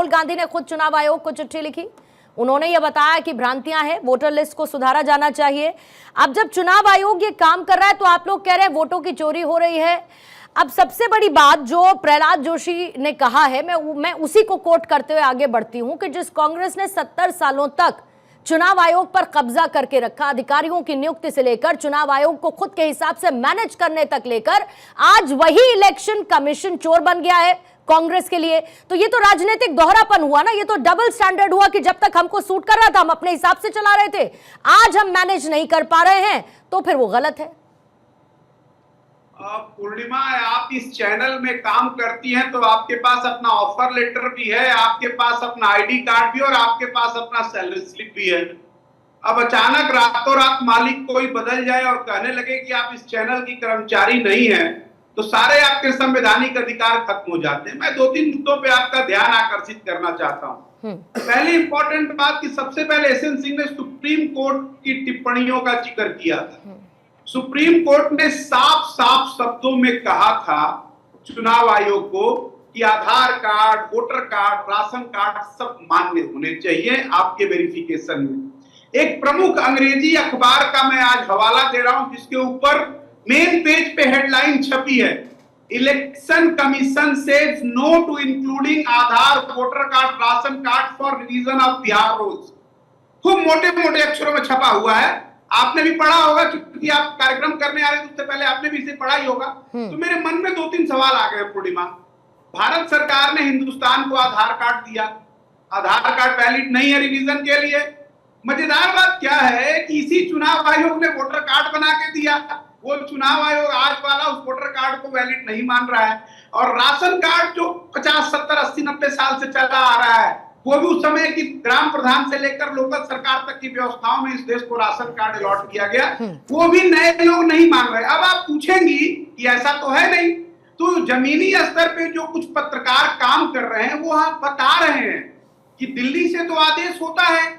राहुल गांधी ने खुद चुनाव आयोग को चिट्ठी लिखी। उन्होंने यह बताया कि भ्रांतियां हैं, वोटर लिस्ट को सुधारा जाना चाहिए। अब जब चुनाव आयोग ये काम कर रहा है तो आप लोग कह रहे हैं वोटों की चोरी हो रही है। अब सबसे बड़ी बात जो प्रहलाद जोशी ने कहा है, मैं उसी को कोट करते हुए आगे बढ़ती हूं कि जिस कांग्रेस ने 70 सालों तक चुनाव आयोग पर कब्जा करके रखा, अधिकारियों की नियुक्ति से लेकर चुनाव आयोग को खुद के हिसाब से मैनेज करने तक लेकर, आज वही इलेक्शन कमीशन चोर बन गया है कांग्रेस के लिए। तो ये तो राजनीतिक दोहरापन हुआ ना, ये तो डबल स्टैंडर्ड हुआ कि जब तक हमको सूट कर रहा था हम अपने हिसाब से चला रहे थे, आज हम मैनेज नहीं कर पा रहे हैं तो फिर वो गलत है। पूर्णिमा, आप इस चैनल में काम करती हैं तो आपके पास अपना ऑफर लेटर भी है, आपके पास अपना आईडी कार्ड भी और आपके पास अपना सैलरी स्लिप भी है। अब अचानक रातों रात मालिक कोई बदल जाए और कहने लगे कि आप इस चैनल की कर्मचारी नहीं हैं, तो सारे आपके संवैधानिक अधिकार खत्म हो जाते हैं। मैं 2-3 मुद्दों पे आपका ध्यान आकर्षित करना चाहता हूँ। पहली इंपॉर्टेंट बात कि सबसे पहले एसएन सिंह ने सुप्रीम कोर्ट की टिप्पणियों का जिक्र किया था। सुप्रीम कोर्ट ने साफ साफ शब्दों में कहा था चुनाव आयोग को कि Aadhaar card, voter card, ration card सब मान्य होने चाहिए आपके वेरिफिकेशन में। एक प्रमुख अंग्रेजी अखबार का मैं आज हवाला दे रहा हूं जिसके ऊपर मेन पेज पे हेडलाइन छपी है, election commission says no to including Aadhaar, voter card, ration card for revision of Bihar rolls. खूब मोटे मोटे अक्षरों में छपा हुआ है। आपने भी पढ़ा होगा क्योंकि आप कार्यक्रम करने आ रहे थे, उससे पहले आपने भी इसे पढ़ा ही होगा। तो मेरे मन में 2-3 सवाल आ गए पूर्णिमा। भारत सरकार ने हिंदुस्तान को आधार कार्ड दिया, आधार कार्ड वैलिड नहीं है रिवीजन के लिए। मजेदार बात क्या है कि इसी चुनाव आयोग ने वोटर कार्ड बना के दिया। वो चुनाव आयोग आज वाला उस वोटर कार्ड को वैलिड नहीं मान रहा है। और राशन कार्ड जो 50, 70, 80, 90 साल से चला आ रहा है, वो भी उस समय की ग्राम प्रधान से लेकर लोकल सरकार तक की व्यवस्थाओं में इस देश को राशन कार्ड अलॉट किया गया, वो भी नए लोग नहीं मांग रहे। अब आप पूछेंगी कि ऐसा तो है नहीं, तो जमीनी स्तर पे जो कुछ पत्रकार काम कर रहे हैं वो आप बता रहे हैं कि दिल्ली से तो आदेश होता है